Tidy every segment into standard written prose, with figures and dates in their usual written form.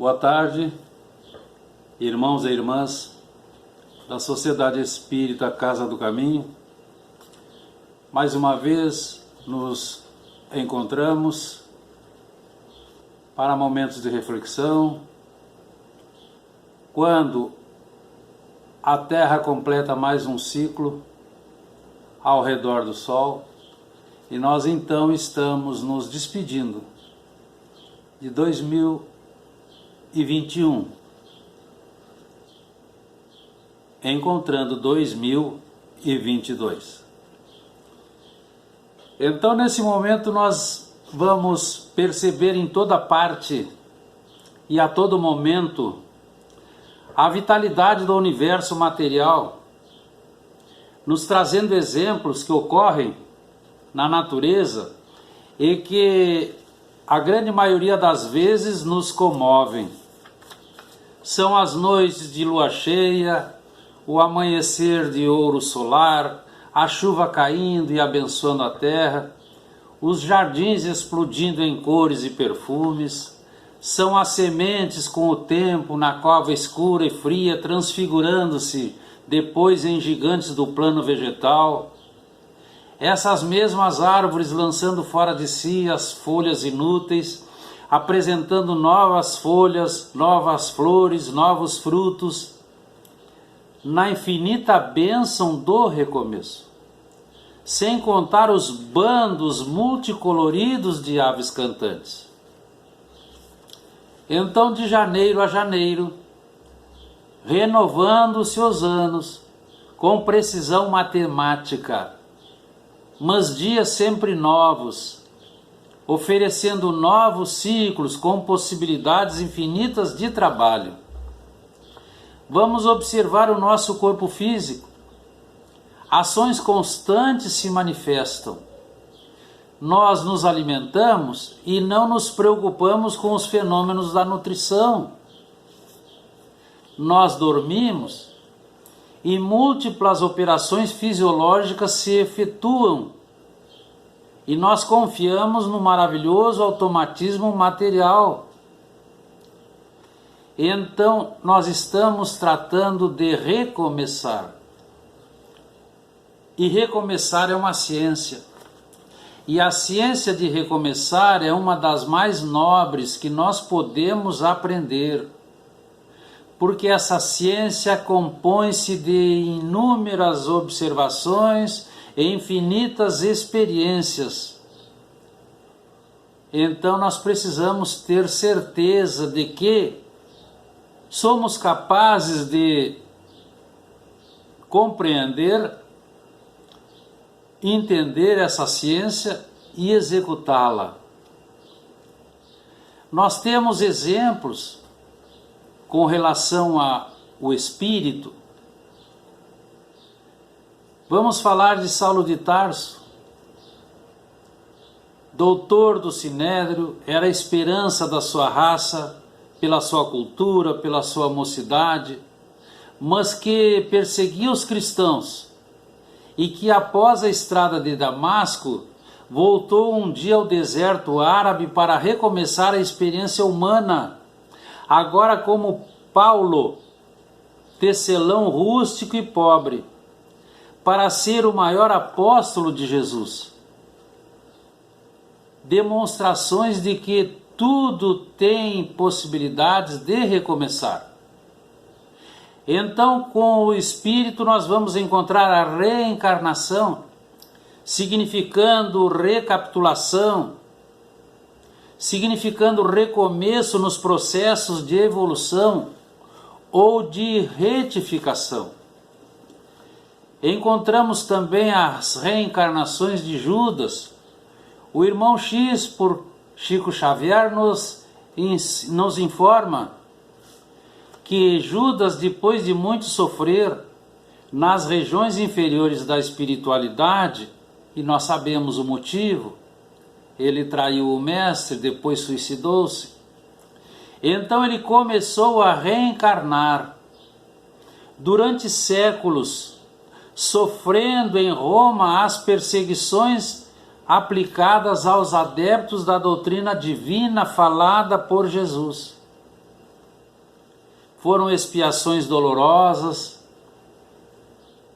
Boa tarde, irmãos e irmãs da Sociedade Espírita Casa do Caminho. Mais uma vez nos encontramos para momentos de reflexão, quando a Terra completa mais um ciclo ao redor do Sol, e nós então estamos nos despedindo de 2021, encontrando 2022. Então, nesse momento, nós vamos perceber em toda parte e a todo momento a vitalidade do universo material, nos trazendo exemplos que ocorrem na natureza e que a grande maioria das vezes nos comovem. São as noites de lua cheia, o amanhecer de ouro solar, a chuva caindo e abençoando a terra, os jardins explodindo em cores e perfumes. São as sementes com o tempo na cova escura e fria, transfigurando-se depois em gigantes do plano vegetal. Essas mesmas árvores lançando fora de si as folhas inúteis, apresentando novas folhas, novas flores, novos frutos, na infinita bênção do recomeço. Sem contar os bandos multicoloridos de aves cantantes. Então, de janeiro a janeiro, renovando-se os anos com precisão matemática, mas dias sempre novos, oferecendo novos ciclos com possibilidades infinitas de trabalho. Vamos observar o nosso corpo físico. Ações constantes se manifestam. Nós nos alimentamos e não nos preocupamos com os fenômenos da nutrição. Nós dormimos e múltiplas operações fisiológicas se efetuam. E nós confiamos no maravilhoso automatismo material. Então, nós estamos tratando de recomeçar. E recomeçar é uma ciência. E a ciência de recomeçar é uma das mais nobres que nós podemos aprender. Porque essa ciência compõe-se de inúmeras observações e infinitas experiências. Então nós precisamos ter certeza de que somos capazes de compreender, entender essa ciência e executá-la. Nós temos exemplos com relação ao espírito. Vamos falar de Saulo de Tarso, doutor do Sinédrio, era a esperança da sua raça, pela sua cultura, pela sua mocidade, mas que perseguia os cristãos e que após a estrada de Damasco voltou um dia ao deserto árabe para recomeçar a experiência humana, agora como Paulo, tecelão rústico e pobre, para ser o maior apóstolo de Jesus. Demonstrações de que tudo tem possibilidades de recomeçar. Então, com o Espírito, nós vamos encontrar a reencarnação, significando recapitulação, significando recomeço nos processos de evolução ou de retificação. Encontramos também as reencarnações de Judas. O irmão X, por Chico Xavier, nos informa que Judas, depois de muito sofrer nas regiões inferiores da espiritualidade, e nós sabemos o motivo, ele traiu o mestre, depois suicidou-se. Então ele começou a reencarnar durante séculos, sofrendo em Roma as perseguições aplicadas aos adeptos da doutrina divina falada por Jesus. foram expiações dolorosas,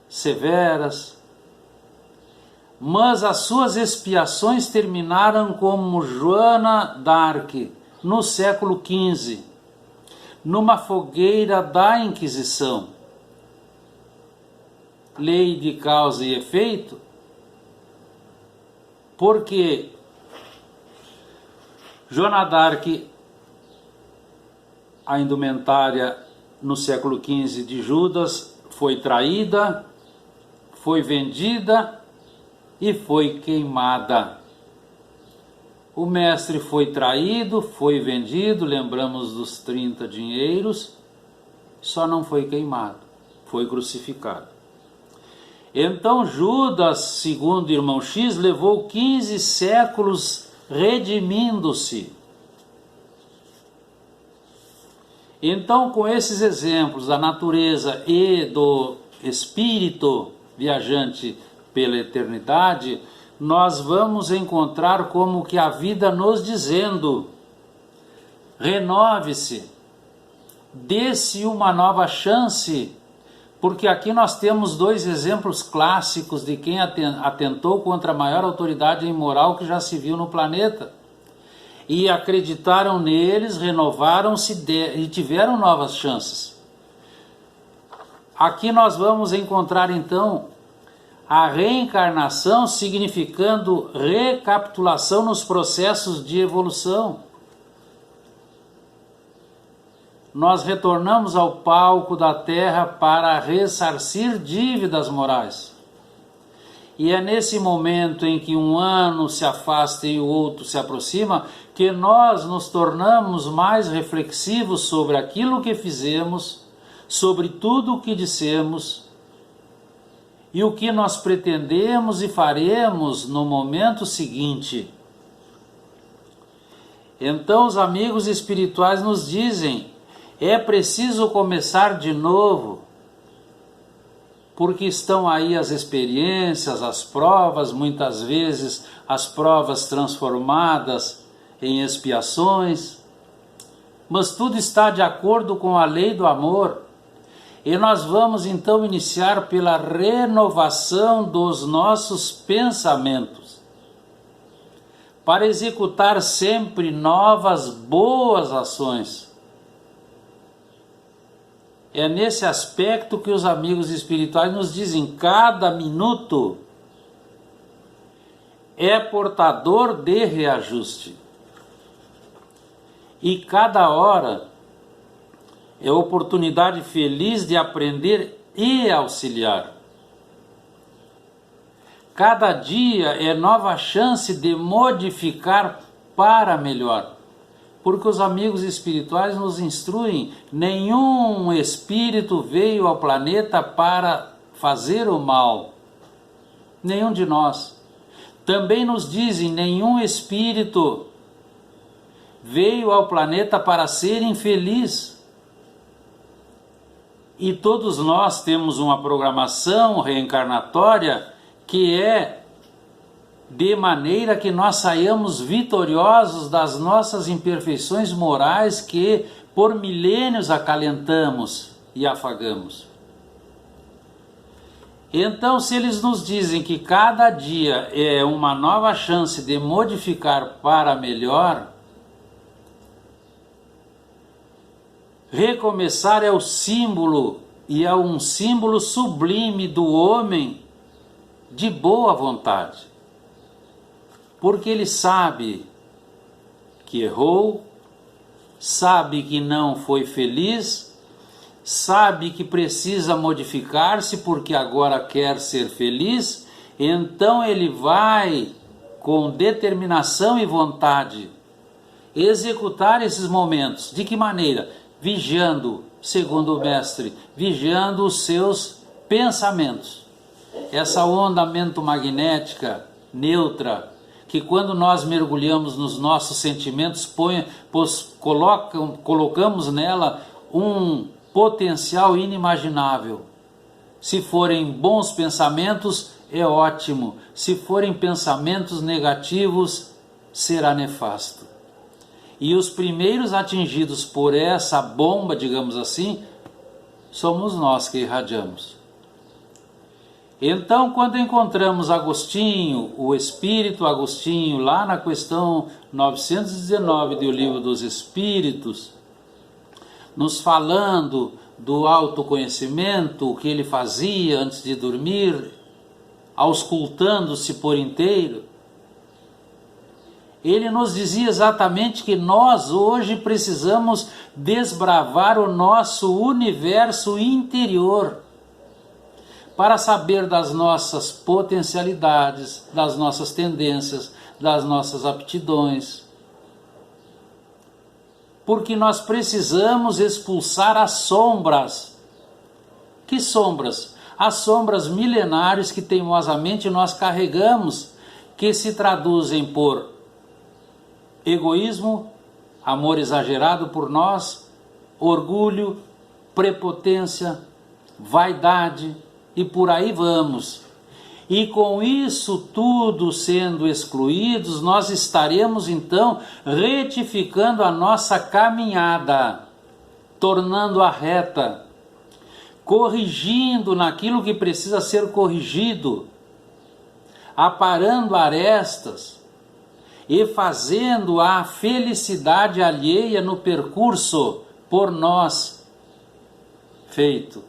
severas, mas as suas expiações terminaram como Joana d'Arc, no século XV, numa fogueira da Inquisição. Lei de causa e efeito, porque Joana d'Arc, a indumentária no século XV de Judas, foi traída, foi vendida e foi queimada. O mestre foi traído, foi vendido, lembramos dos 30 dinheiros, só não foi queimado, foi crucificado. Então Judas, segundo o irmão X, levou 15 séculos redimindo-se. Então, com esses exemplos da natureza e do espírito viajante pela eternidade, nós vamos encontrar como que a vida nos dizendo: renove-se, dê-se uma nova chance, porque aqui nós temos dois exemplos clássicos de quem atentou contra a maior autoridade moral que já se viu no planeta. E acreditaram neles, renovaram-se e tiveram novas chances. Aqui nós vamos encontrar então a reencarnação significando recapitulação nos processos de evolução. Nós retornamos ao palco da Terra para ressarcir dívidas morais. E é nesse momento em que um ano se afasta e o outro se aproxima, que nós nos tornamos mais reflexivos sobre aquilo que fizemos, sobre tudo o que dissemos e o que nós pretendemos e faremos no momento seguinte. Então os amigos espirituais nos dizem: é preciso começar de novo, porque estão aí as experiências, as provas, muitas vezes as provas transformadas em expiações, mas tudo está de acordo com a lei do amor. E nós vamos então iniciar pela renovação dos nossos pensamentos, para executar sempre novas boas ações. É nesse aspecto que os amigos espirituais nos dizem: cada minuto é portador de reajuste. E cada hora é oportunidade feliz de aprender e auxiliar. Cada dia é nova chance de modificar para melhor. Porque os amigos espirituais nos instruem: nenhum espírito veio ao planeta para fazer o mal. Nenhum de nós. Também nos dizem: nenhum espírito veio ao planeta para ser infeliz. E todos nós temos uma programação reencarnatória que é de maneira que nós saiamos vitoriosos das nossas imperfeições morais que por milênios acalentamos e afagamos. Então, se eles nos dizem que cada dia é uma nova chance de modificar para melhor, recomeçar é o símbolo, e é um símbolo sublime do homem de boa vontade. Porque ele sabe que errou, sabe que não foi feliz, sabe que precisa modificar-se porque agora quer ser feliz, então ele vai, com determinação e vontade, executar esses momentos. De que maneira? Vigiando, segundo o mestre, vigiando os seus pensamentos. Essa onda magnética neutra, que quando nós mergulhamos nos nossos sentimentos, colocamos nela um potencial inimaginável. Se forem bons pensamentos, é ótimo. Se forem pensamentos negativos, será nefasto. E os primeiros atingidos por essa bomba, digamos assim, somos nós que irradiamos. Então, quando encontramos Agostinho, o Espírito Agostinho, lá na questão 919 do Livro dos Espíritos, nos falando do autoconhecimento, o que ele fazia antes de dormir, auscultando-se por inteiro, ele nos dizia exatamente que nós hoje precisamos desbravar o nosso universo interior para saber das nossas potencialidades, das nossas tendências, das nossas aptidões. Porque nós precisamos expulsar as sombras. Que sombras? As sombras milenares que teimosamente nós carregamos, que se traduzem por egoísmo, amor exagerado por nós, orgulho, prepotência, vaidade e por aí vamos. E com isso tudo sendo excluídos, nós estaremos então retificando a nossa caminhada, tornando-a reta, corrigindo naquilo que precisa ser corrigido, aparando arestas e fazendo a felicidade alheia no percurso por nós feito.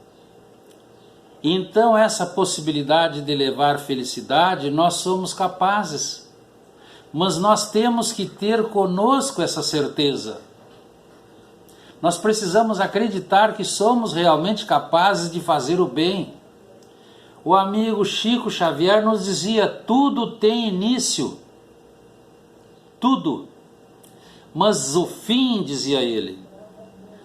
Então essa possibilidade de levar felicidade nós somos capazes, mas nós temos que ter conosco essa certeza. Nós precisamos acreditar que somos realmente capazes de fazer o bem. O amigo Chico Xavier nos dizia: tudo tem início, tudo, mas o fim, dizia ele,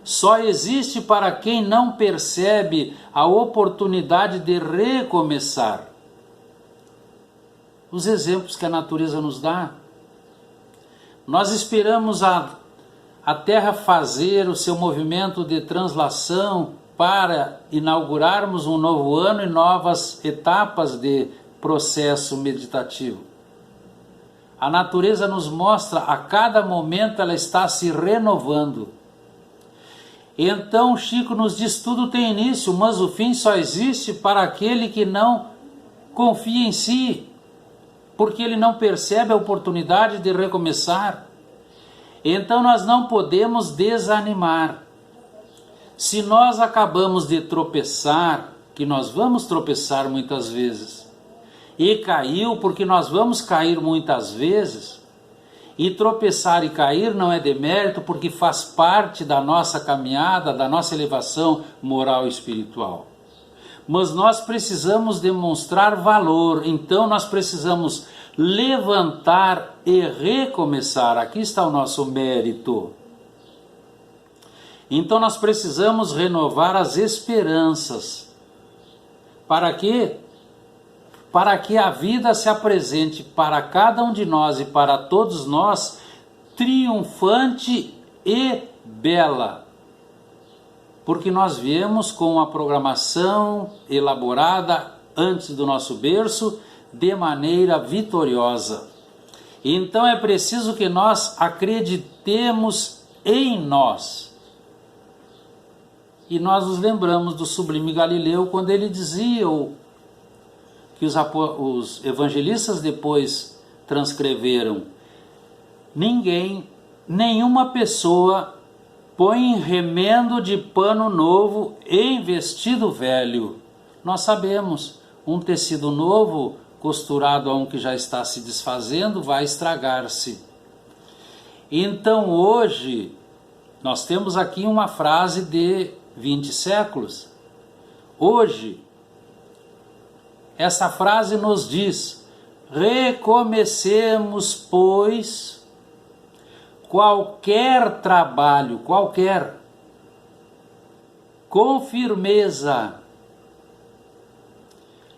só existe para quem não percebe a oportunidade de recomeçar. Os exemplos que a natureza nos dá. Nós esperamos a Terra fazer o seu movimento de translação para inaugurarmos um novo ano e novas etapas de processo meditativo. A natureza nos mostra, a cada momento ela está se renovando. Então Chico nos diz: tudo tem início, mas o fim só existe para aquele que não confia em si, porque ele não percebe a oportunidade de recomeçar. Então nós não podemos desanimar. Se nós acabamos de tropeçar, que nós vamos tropeçar muitas vezes, e caiu, porque nós vamos cair muitas vezes, e tropeçar e cair não é demérito, porque faz parte da nossa caminhada, da nossa elevação moral e espiritual. Mas nós precisamos demonstrar valor, então nós precisamos levantar e recomeçar. Aqui está o nosso mérito. Então nós precisamos renovar as esperanças. Para quê? Para que a vida se apresente para cada um de nós e para todos nós triunfante e bela. Porque nós viemos com uma programação elaborada antes do nosso berço de maneira vitoriosa. Então é preciso que nós acreditemos em nós. E nós nos lembramos do sublime Galileu quando ele dizia que os evangelistas depois transcreveram: nenhuma pessoa põe remendo de pano novo em vestido velho. Nós sabemos, um tecido novo costurado a um que já está se desfazendo vai estragar-se. Então hoje nós temos aqui uma frase de 20 séculos. Hoje essa frase nos diz: recomecemos, pois, qualquer trabalho, com firmeza,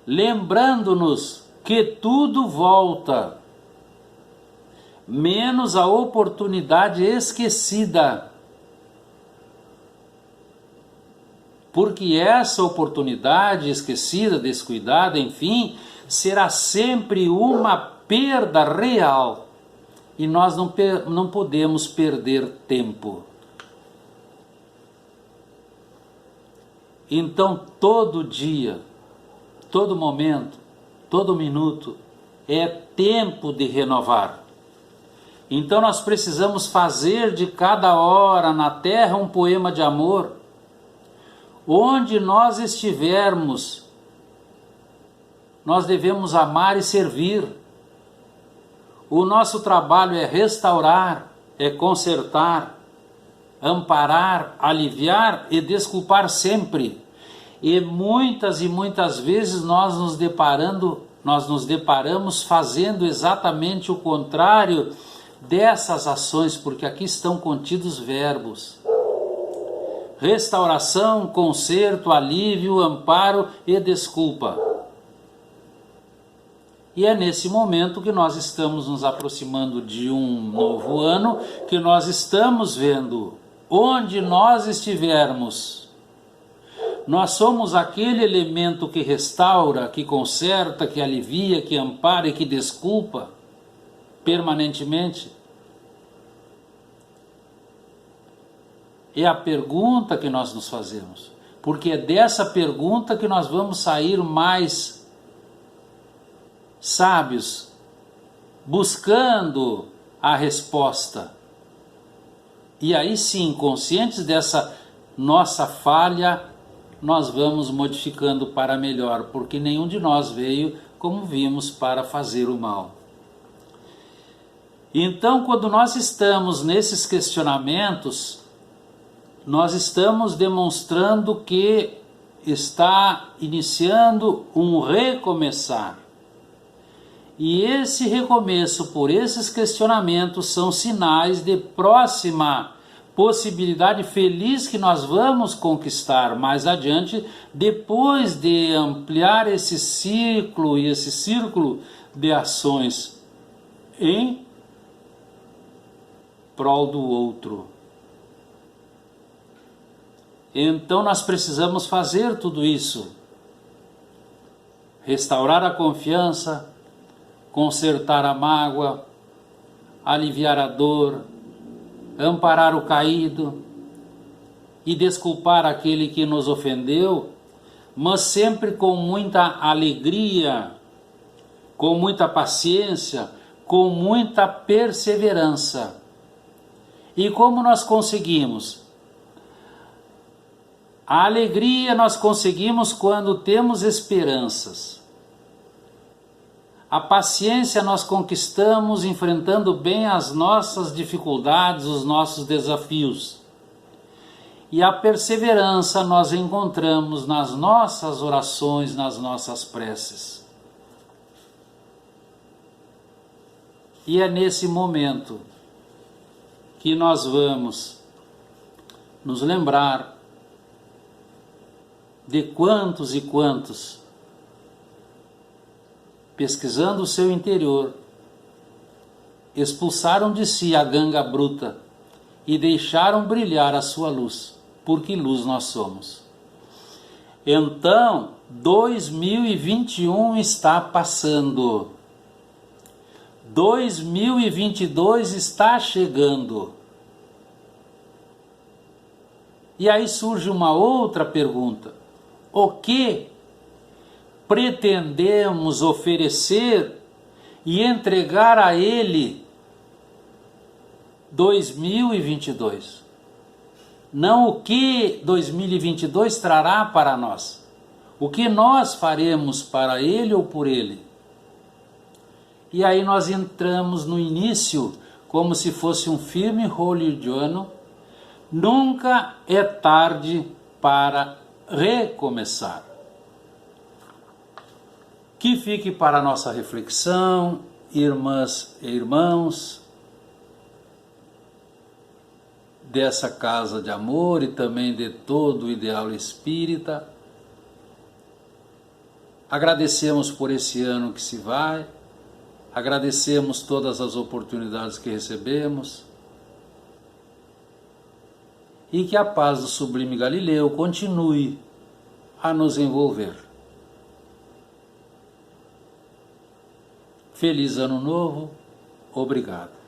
lembrando-nos que tudo volta, menos a oportunidade esquecida. Porque essa oportunidade esquecida, descuidada, enfim, será sempre uma perda real. e nós não podemos perder tempo. Então, todo dia, todo momento, todo minuto é tempo de renovar. Então, nós precisamos fazer de cada hora na terra um poema de amor. Onde nós estivermos, nós devemos amar e servir. O nosso trabalho é restaurar, é consertar, amparar, aliviar e desculpar sempre. E muitas vezes nós nos deparamos fazendo exatamente o contrário dessas ações, porque aqui estão contidos verbos: restauração, conserto, alívio, amparo e desculpa. E é nesse momento que nós estamos nos aproximando de um novo ano, que nós estamos vendo onde nós estivermos. Nós somos aquele elemento que restaura, que conserta, que alivia, que ampara e que desculpa permanentemente. É a pergunta que nós nos fazemos, porque é dessa pergunta que nós vamos sair mais sábios, buscando a resposta. E aí sim, conscientes dessa nossa falha, nós vamos modificando para melhor, porque nenhum de nós veio, como vimos, para fazer o mal. Então, quando nós estamos nesses questionamentos, nós estamos demonstrando que está iniciando um recomeçar. E esse recomeço por esses questionamentos são sinais de próxima possibilidade feliz que nós vamos conquistar mais adiante, depois de ampliar esse ciclo e esse círculo de ações em prol do outro. Então nós precisamos fazer tudo isso: restaurar a confiança, consertar a mágoa, aliviar a dor, amparar o caído e desculpar aquele que nos ofendeu, mas sempre com muita alegria, com muita paciência, com muita perseverança. E como nós conseguimos? A alegria nós conseguimos quando temos esperanças. A paciência nós conquistamos enfrentando bem as nossas dificuldades, os nossos desafios. E a perseverança nós encontramos nas nossas orações, nas nossas preces. E é nesse momento que nós vamos nos lembrar de quantos e quantos, pesquisando o seu interior, expulsaram de si a ganga bruta e deixaram brilhar a sua luz, porque luz nós somos. Então, 2021 está passando. 2022 está chegando. E aí surge uma outra pergunta: o que pretendemos oferecer e entregar a Ele 2022? Não o que 2022 trará para nós, o que nós faremos para Ele ou por Ele. E aí nós entramos no início, como se fosse um filme hollywoodiano. Nunca é tarde para recomeçar. Que fique para a nossa reflexão, irmãs e irmãos dessa casa de amor e também de todo o ideal espírita. Agradecemos por esse ano que se vai, agradecemos todas as oportunidades que recebemos e que a paz do sublime Galileu continue a nos envolver. Feliz Ano Novo, obrigado.